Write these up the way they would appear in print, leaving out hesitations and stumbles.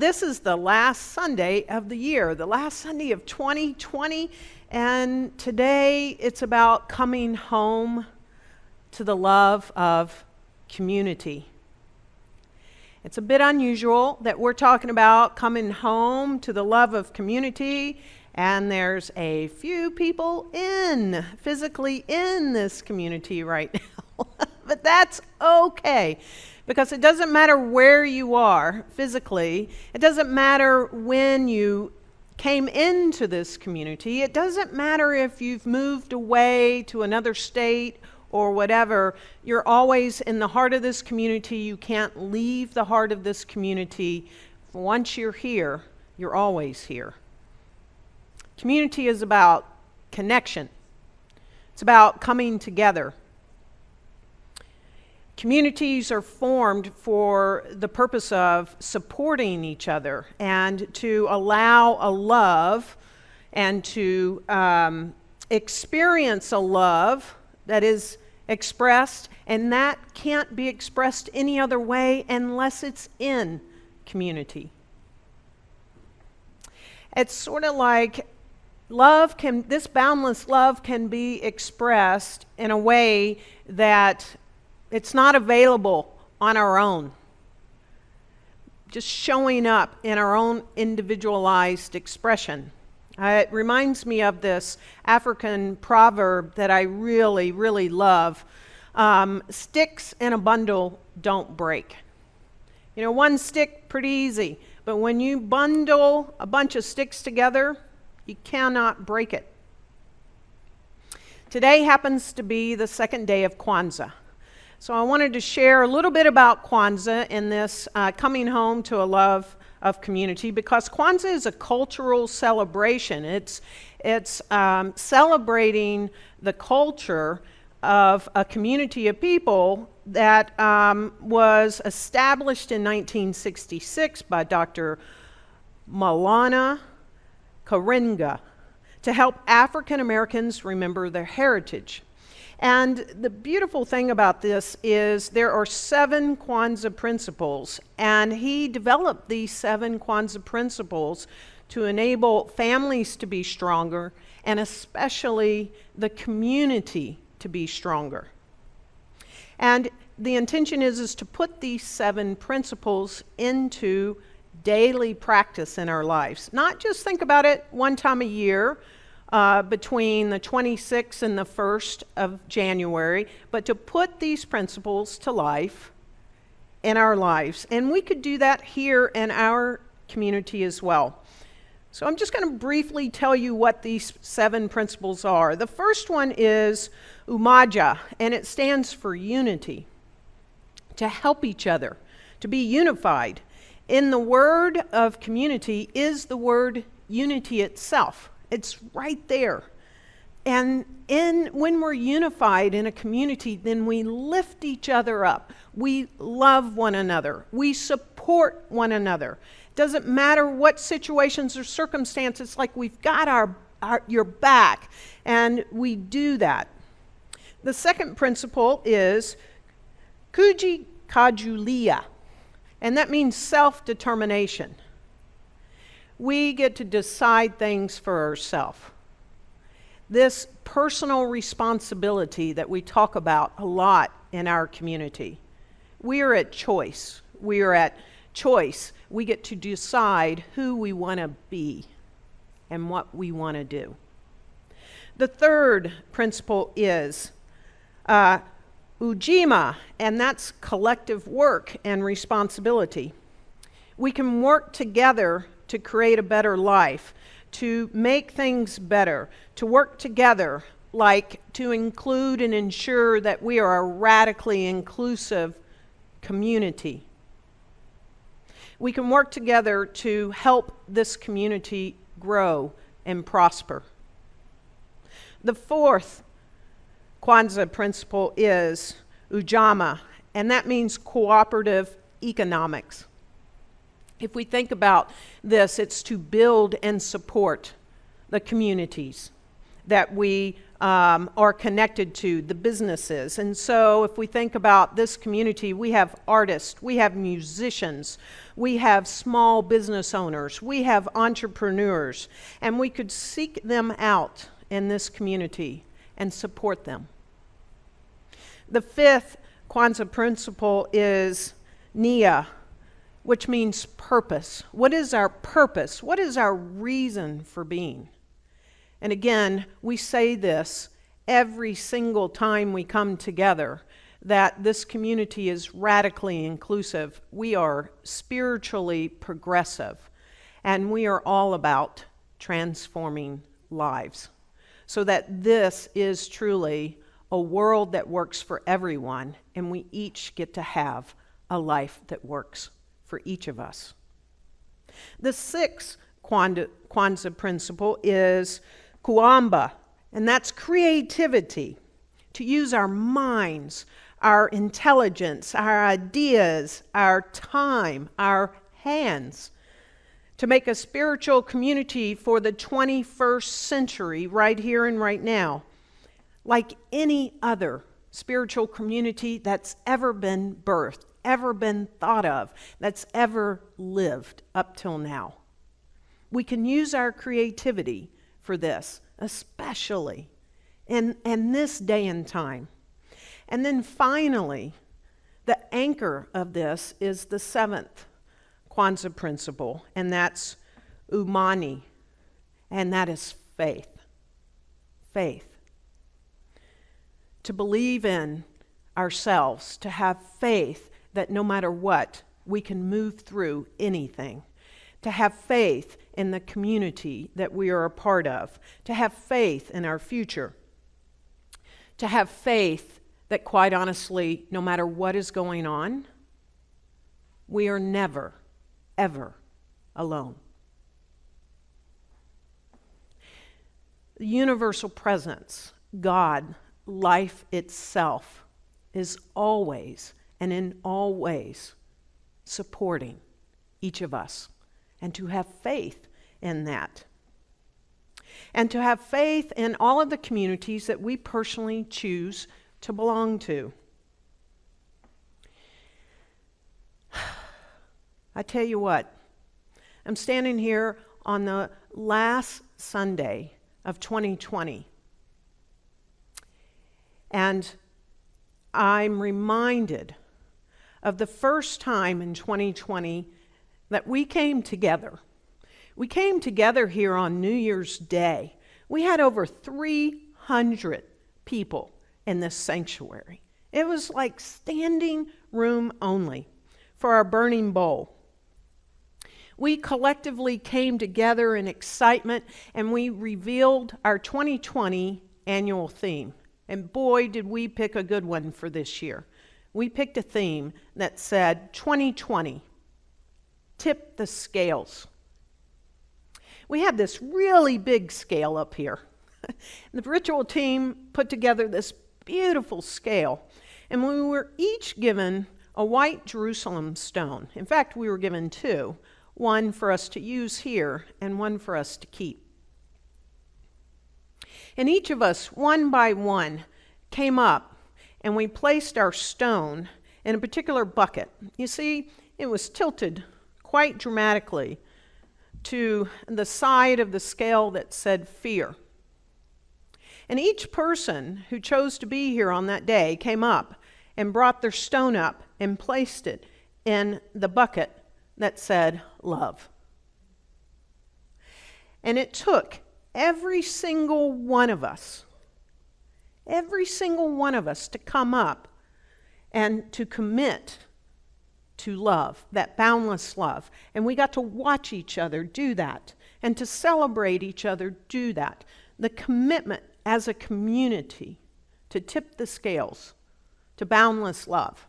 this is the last Sunday of the year, the last Sunday of 2020, and today it's about coming home to the love of community. It's a bit unusual that we're talking about coming home to the love of community, and there's a few people physically in this community right now. But that's okay, because it doesn't matter where you are physically. It doesn't matter when you came into this community. It doesn't matter if you've moved away to another state or whatever. You're always in the heart of this community. You can't leave the heart of this community. Once you're here, you're always here. Community is about connection. It's about coming together. Communities are formed for the purpose of supporting each other and to allow a love and to experience a love that is expressed, and that can't be expressed any other way unless it's in community. It's sort of like this boundless love can be expressed in a way that it's not available on our own, just showing up in our own individualized expression. It reminds me of this African proverb that I really, really love. Sticks in a bundle don't break. You know, one stick, pretty easy. But when you bundle a bunch of sticks together, you cannot break it. Today happens to be the second day of Kwanza. So I wanted to share a little bit about Kwanza in this coming home to a love of community, because Kwanza is a cultural celebration. It's celebrating the culture of a community of people that was established in 1966 by Dr. Maulana Karenga to help African Americans remember their heritage. And the beautiful thing about this is there are 7 Kwanza principles, and he developed these 7 Kwanza principles to enable families to be stronger, and especially the community to be stronger. And the intention is to put these 7 principles into daily practice in our lives. Not just think about it one time a year, between the 26th and the 1st of January, but to put these principles to life in our lives. And we could do that here in our community as well. So I'm just going to briefly tell you what these 7 principles are. The first one is Umoja, and it stands for unity, to help each other, to be unified. In the word of community is the word unity itself. It's right there. And when we're unified in a community, then we lift each other up. We love one another. We support one another. Doesn't matter what situations or circumstances, like we've got your back, and we do that. The second principle is Kujichagulia, and that means self-determination. We get to decide things for ourselves. This personal responsibility that we talk about a lot in our community. We are at choice. We get to decide who we want to be and what we want to do. The third principle is Ujima, and that's collective work and responsibility. We can work together to create a better life, to make things better, to work together, like to include and ensure that we are a radically inclusive community. We can work together to help this community grow and prosper. The fourth Kwanza principle is Ujima, and that means cooperative economics. If we think about this, it's to build and support the communities. that we are connected to, the businesses. And so if we think about this community, we have artists, we have musicians, we have small business owners, we have entrepreneurs, and we could seek them out in this community and support them. The fifth Kwanza principle is nia, which means purpose. What is our purpose? What is our reason for being? And again, we say this every single time we come together, that this community is radically inclusive. We are spiritually progressive, and we are all about transforming lives, so that this is truly a world that works for everyone, and we each get to have a life that works for each of us. The sixth Kwanza principle is Kuumba, and that's creativity, to use our minds, our intelligence, our ideas, our time, our hands, to make a spiritual community for the 21st century, right here and right now, like any other spiritual community that's ever been birthed, ever been thought of, that's ever lived up till now. We can use our creativity for this, especially in this day and time. And then finally, the anchor of this is the seventh Kwanza principle, and that's Imani, and that is faith. Faith. To believe in ourselves, to have faith that no matter what, we can move through anything. To have faith in the community that we are a part of. To have faith in our future. To have faith that, quite honestly, no matter what is going on, we are never, ever alone. The universal presence, God, life itself, is always and in all ways supporting each of us, and to have faith in that. And to have faith in all of the communities that we personally choose to belong to. I tell you what, I'm standing here on the last Sunday of 2020, and I'm reminded of the first time in 2020 that we came together. We came together here on New Year's Day. We had over 300 people in this sanctuary. It was like standing room only for our burning bowl. We collectively came together in excitement, and we revealed our 2020 annual theme. And boy, did we pick a good one for this year. We picked a theme that said 2020, tip the scales. We had this really big scale up here. The ritual team put together this beautiful scale, and we were each given a white Jerusalem stone. In fact, we were given two, one for us to use here and one for us to keep. And each of us, one by one, came up and we placed our stone in a particular bucket. You see, it was tilted quite dramatically to the side of the scale that said fear. And each person who chose to be here on that day came up and brought their stone up and placed it in the bucket that said love. And it took every single one of us to come up and to commit to love, that boundless love. And we got to watch each other do that and to celebrate each other do that. The commitment as a community to tip the scales to boundless love.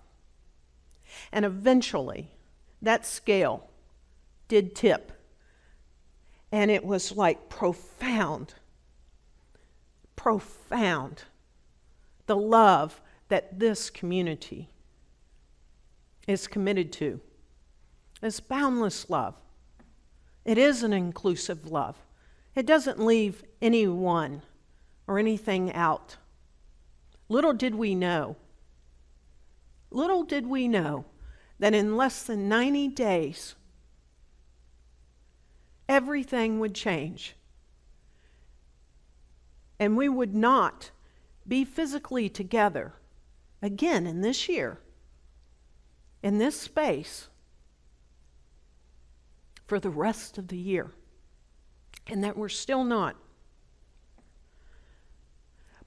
And eventually, that scale did tip. And it was like profound. The love that this community is committed to. It's boundless love. It is an inclusive love. It doesn't leave anyone or anything out. Little did we know that in less than 90 days, everything would change. And we would not be physically together again in this year, in this space, for the rest of the year. And that we're still not.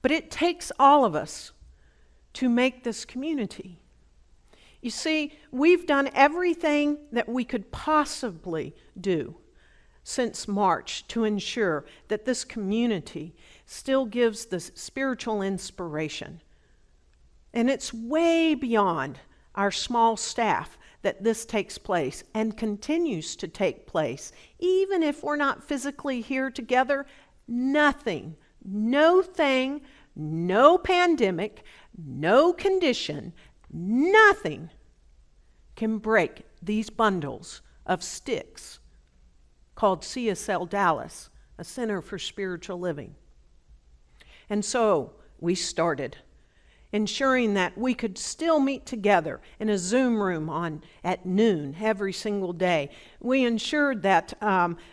But it takes all of us to make this community. You see, we've done everything that we could possibly do since March to ensure that this community still gives the spiritual inspiration. And it's way beyond our small staff that this takes place and continues to take place. Even if we're not physically here together, nothing, no thing, no pandemic, no condition, nothing can break these bundles of sticks called CSLDallas, a Center for Spiritual Living. And so we started ensuring that we could still meet together in a Zoom room at noon every single day. We ensured that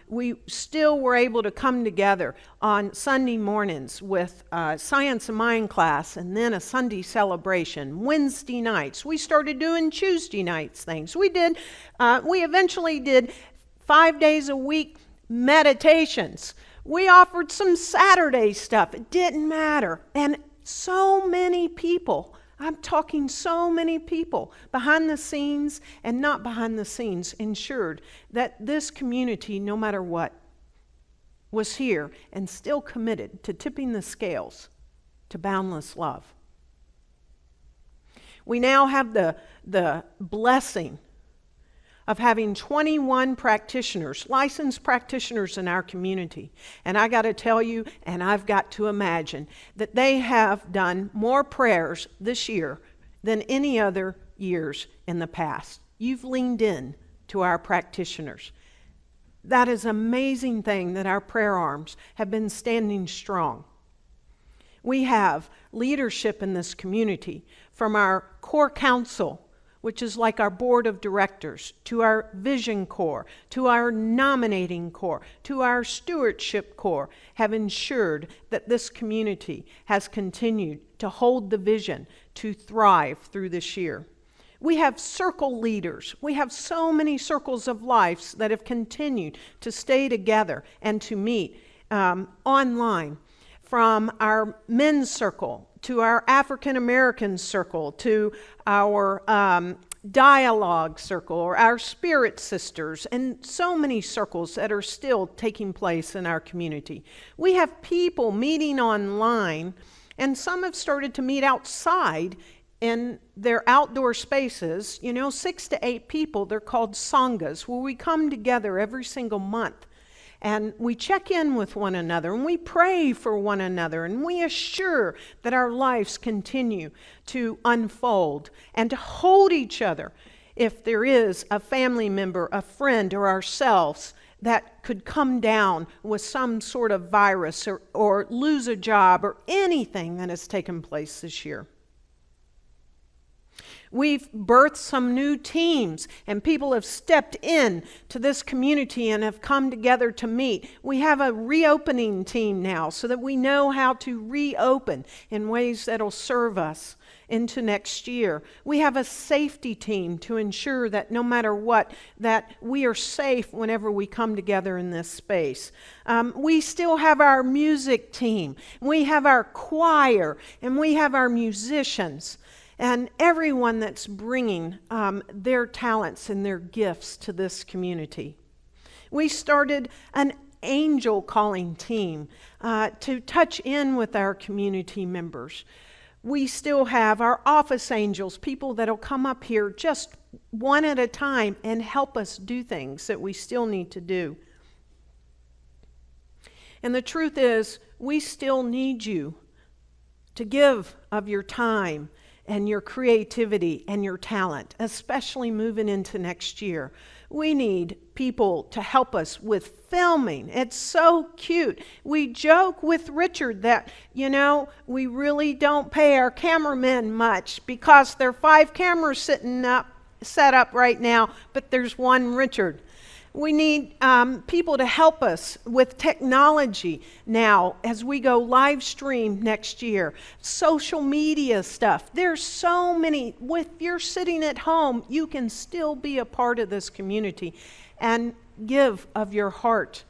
we still were able to come together on Sunday mornings with Science of Mind class and then a Sunday celebration. Wednesday nights, we started doing Tuesday nights things. We eventually did 5 days a week meditations. We offered some Saturday stuff. It didn't matter. And so many people, I'm talking so many people, behind the scenes and not behind the scenes, ensured that this community, no matter what, was here and still committed to tipping the scales to boundless love. We now have the blessing of having 21 practitioners, licensed practitioners in our community. And I got to tell you, and I've got to imagine, that they have done more prayers this year than any other years in the past. You've leaned in to our practitioners. That is an amazing thing that our prayer arms have been standing strong. We have leadership in this community from our core council, which is like our board of directors, to our vision core, to our nominating core, to our stewardship core, have ensured that this community has continued to hold the vision to thrive through this year. We have circle leaders. We have so many circles of lives that have continued to stay together and to meet online, from our men's circle to our African American circle, to our dialogue circle, or our spirit sisters, and so many circles that are still taking place in our community. We have people meeting online, and some have started to meet outside in their outdoor spaces, 6 to 8 people. They're called sanghas, where we come together every single month. And we check in with one another, and we pray for one another, and we assure that our lives continue to unfold and to hold each other if there is a family member, a friend, or ourselves that could come down with some sort of virus or lose a job or anything that has taken place this year. We've birthed some new teams, and people have stepped in to this community and have come together to meet. We have a reopening team now so that we know how to reopen in ways that will serve us into next year. We have a safety team to ensure that no matter what, that we are safe whenever we come together in this space. We still have our music team. We have our choir, and we have our musicians. And everyone that's bringing their talents and their gifts to this community. We started an angel calling team to touch in with our community members. We still have our office angels, people that'll come up here just one at a time and help us do things that we still need to do. And the truth is, we still need you to give of your time and your creativity and your talent, especially moving into next year. We need people to help us with filming. It's so cute. We joke with Richard that, we really don't pay our cameramen much because there are 5 cameras set up right now, but there's one Richard. We need people to help us with technology now as we go live stream next year. Social media stuff. There's so many. If you're sitting at home, you can still be a part of this community and give of your heart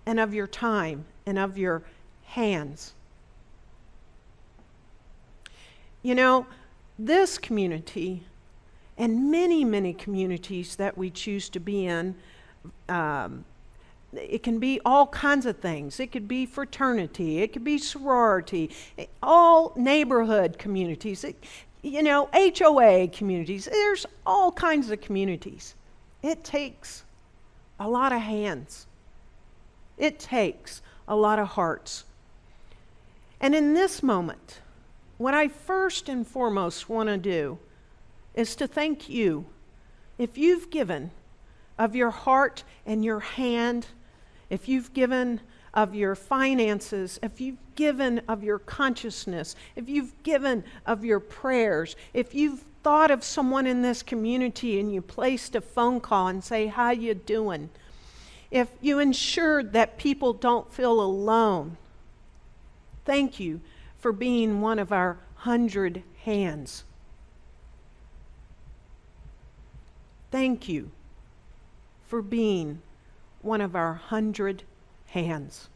and of your time and of your hands. This community and many, many communities that we choose to be in, it can be all kinds of things. It could be fraternity, it could be sorority, all neighborhood communities, HOA communities. There's all kinds of communities. It takes a lot of hands. It takes a lot of hearts. And in this moment, what I first and foremost want to do is to thank you. If you've given of your heart and your hand, if you've given of your finances, if you've given of your consciousness, if you've given of your prayers, if you've thought of someone in this community and you placed a phone call and say, how you doing? If you ensured that people don't feel alone, thank you for being one of our 100 hands. Thank you for being one of our 100 hands.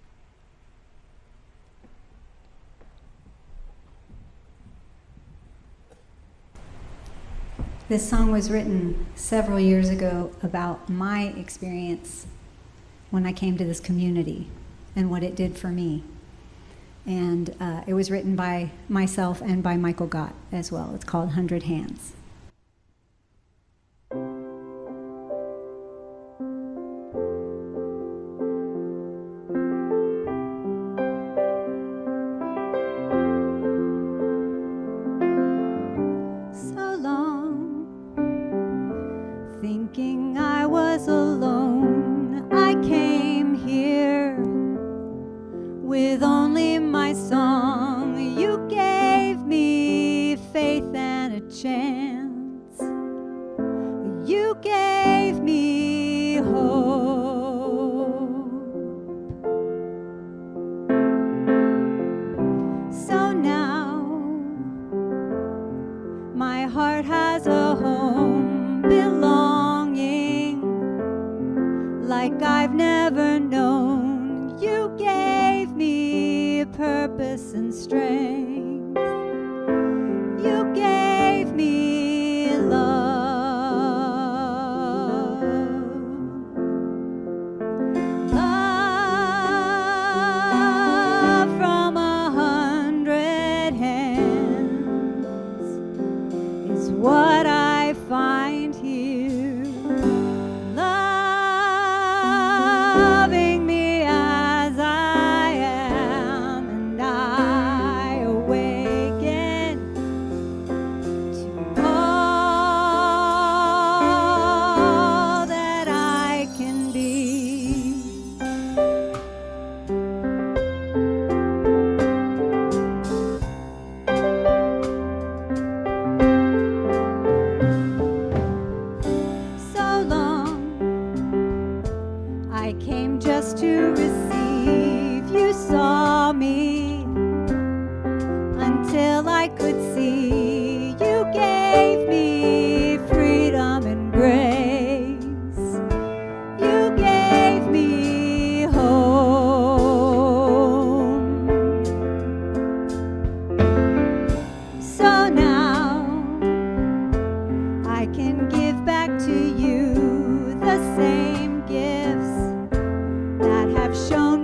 This song was written several years ago about my experience when I came to this community and what it did for me. And it was written by myself and by Michael Gott as well. It's called 100 Hands. Thinking I was alone, I came here with only my song. You gave me faith and a chance. You gave me hope. So now my heart has a home, belonging like I've never known. You gave me purpose and strength. You gave me love. Love from 100 hands is what I find here. Loving me as I am, and I awaken to all that I can be. So long I came just to receive. You saw me until I could see. You gave me freedom and grace. You gave me home. So now I can give back to you the same gifts that have shown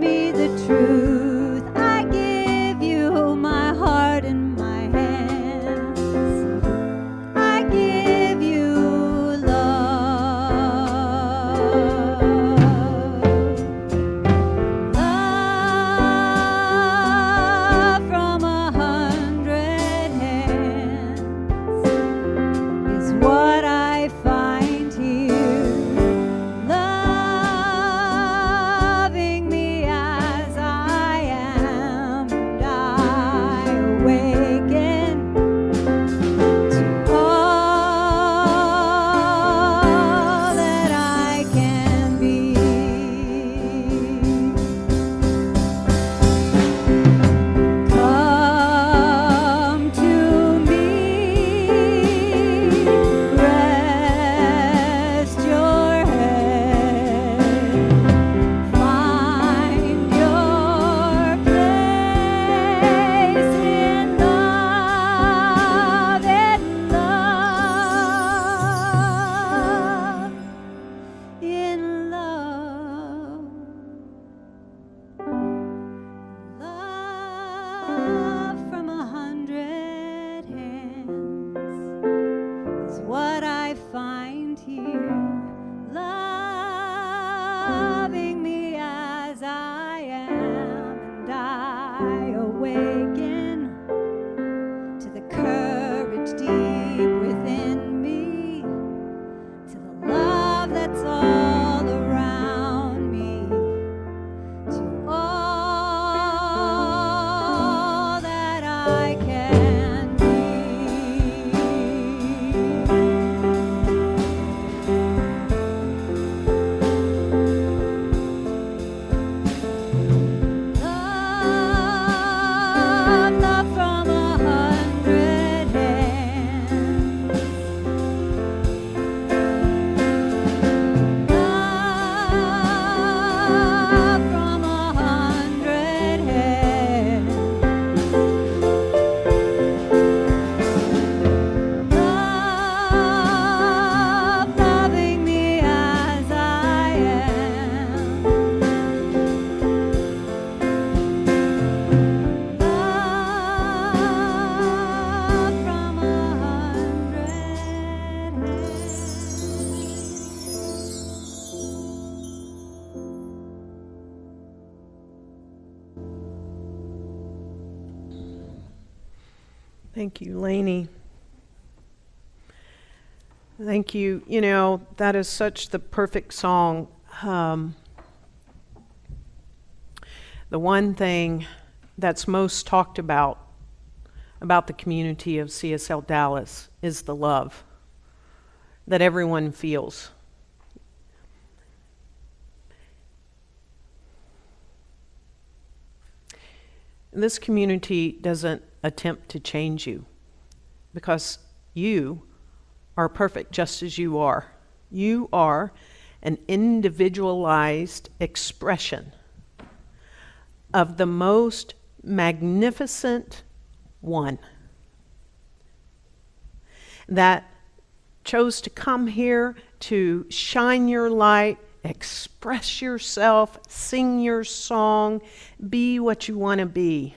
Thank you, Lainey. Thank you. You know, that is such the perfect song. The one thing that's most talked about the community of CSLDallas is the love that everyone feels. This community doesn't attempt to change you because you are perfect just as you are. You are an individualized expression of the most magnificent one that chose to come here to shine your light, express yourself, sing your song, be what you want to be.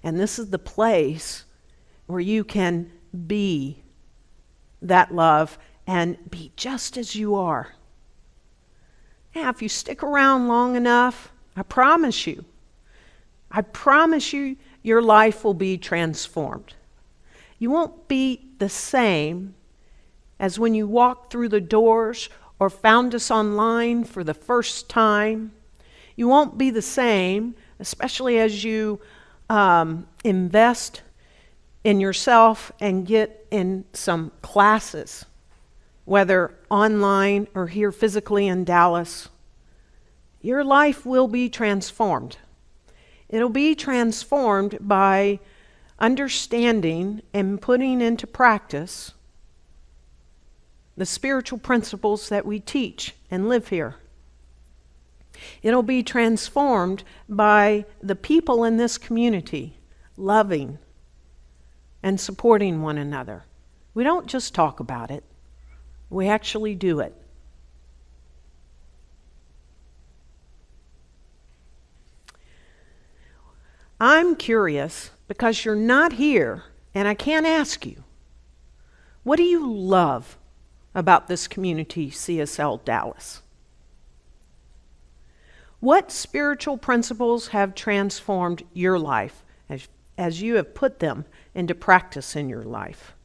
And this is the place where you can be that love and be just as you are. Now, if you stick around long enough, I promise you, your life will be transformed. You won't be the same as when you walked through the doors or found us online for the first time. You won't be the same, especially as you invest in yourself and get in some classes, whether online or here physically in Dallas. Your life will be transformed. It'll be transformed by understanding and putting into practice the spiritual principles that we teach and live here. It'll be transformed by the people in this community loving and supporting one another. We don't just talk about it, we actually do it. I'm curious because you're not here and I can't ask you, what do you love about this community, CSLDallas? What spiritual principles have transformed your life as you have put them into practice in your life?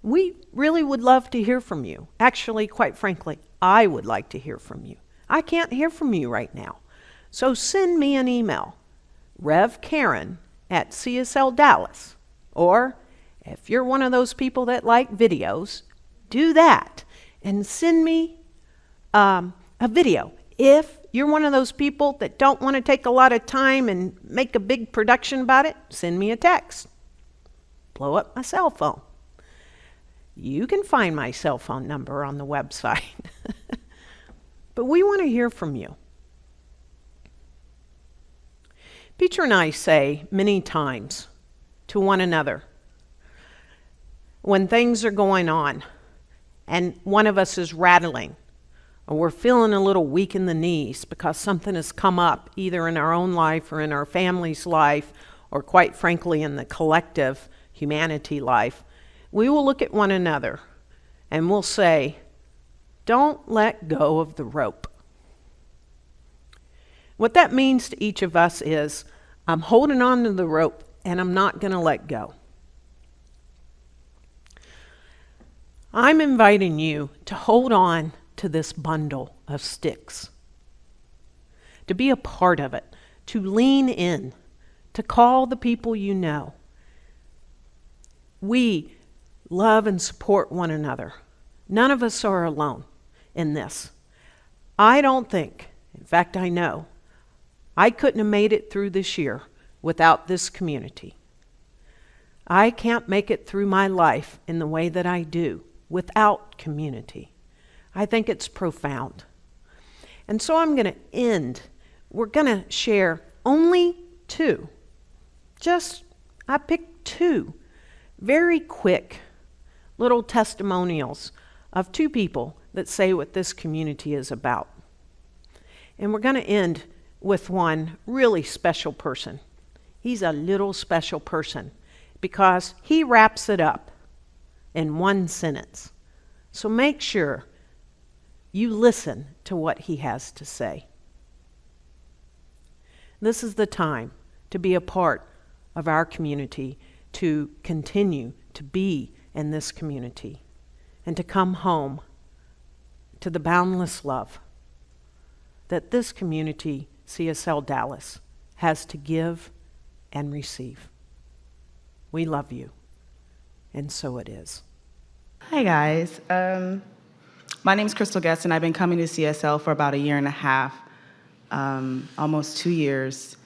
We really would love to hear from you. Actually, quite frankly, I would like to hear from you. I can't hear from you right now. So send me an email, revkaren@CSLDallas. Or if you're one of those people that like videos, do that and send me a video. If you're one of those people that don't want to take a lot of time and make a big production about it, send me a text. Blow up my cell phone. You can find my cell phone number on the website. But we want to hear from you. Peter and I say many times to one another, when things are going on and one of us is rattling, or we're feeling a little weak in the knees because something has come up either in our own life or in our family's life, or quite frankly in the collective humanity life, we will look at one another and we'll say, don't let go of the rope. What that means to each of us is, I'm holding on to the rope and I'm not going to let go. I'm inviting you to hold on to this bundle of sticks, to be a part of it, to lean in, to call the people you know. We love and support one another. None of us are alone in this. I don't think, in fact I know, I couldn't have made it through this year without this community. I can't make it through my life in the way that I do without community. I think it's profound. And so I'm going to end. We're going to share only two. I picked two very quick little testimonials of two people that say what this community is about. And we're going to end with one really special person. He's a little special person because he wraps it up in one sentence. So make sure you listen to what he has to say. This is the time to be a part of our community to continue to be in this community and to come home to the boundless love that this community, CSL Dallas, has to give and receive. We love you, and so it is. Hi guys, my name is Crystal Guest and I've been coming to CSL for about 1.5 years, almost 2 years.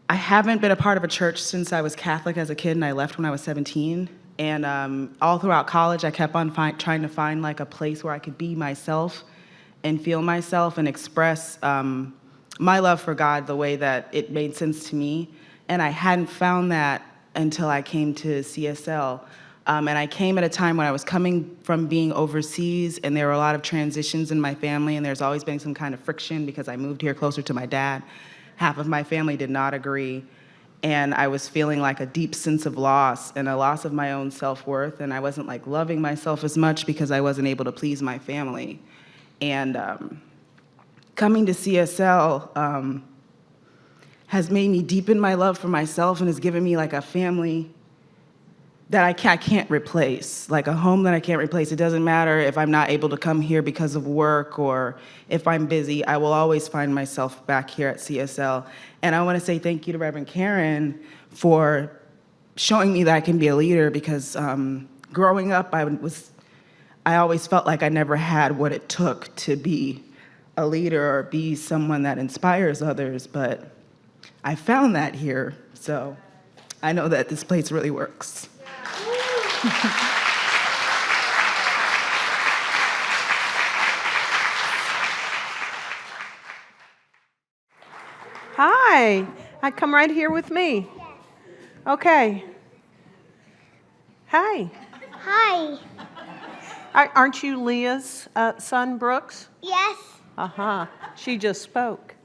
I haven't been a part of a church since I was Catholic as a kid, and I left when I was 17. And all throughout college, I kept on trying to find like a place where I could be myself and feel myself and express my love for God the way that it made sense to me. And I hadn't found that until I came to CSL. And I came at a time when I was coming from being overseas, and there were a lot of transitions in my family, and there's always been some kind of friction because I moved here closer to my dad. Half of my family did not agree, and I was feeling like a deep sense of loss and a loss of my own self-worth, and I wasn't like loving myself as much because I wasn't able to please my family. And coming to CSL has made me deepen my love for myself and has given me like a family that I can't replace, like a home that I can't replace. It doesn't matter if I'm not able to come here because of work or if I'm busy, I will always find myself back here at CSL. And I want to say thank you to Reverend Karen for showing me that I can be a leader, because growing up, I always felt like I never had what it took to be a leader or be someone that inspires others, but I found that here, so I know that this place really works. Hi. Come right here with me. Okay. Hi. Hi. Aren't you Leah's son, Brooks? Yes. Uh-huh. She just spoke.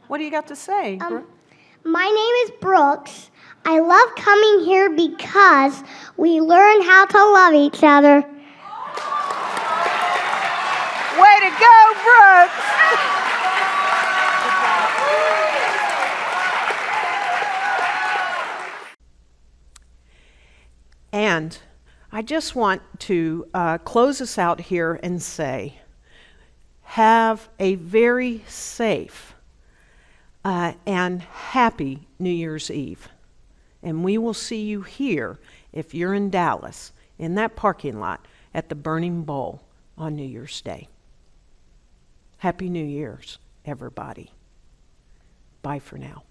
What do you got to say, Brooks? My name is Brooks. I love coming here because we learn how to love each other. Way to go, Brooks! And I just want to close us out here and say, have a very safe and happy New Year's Eve. And we will see you here, if you're in Dallas, in that parking lot at the Burning Bowl on New Year's Day. Happy New Year's, everybody. Bye for now.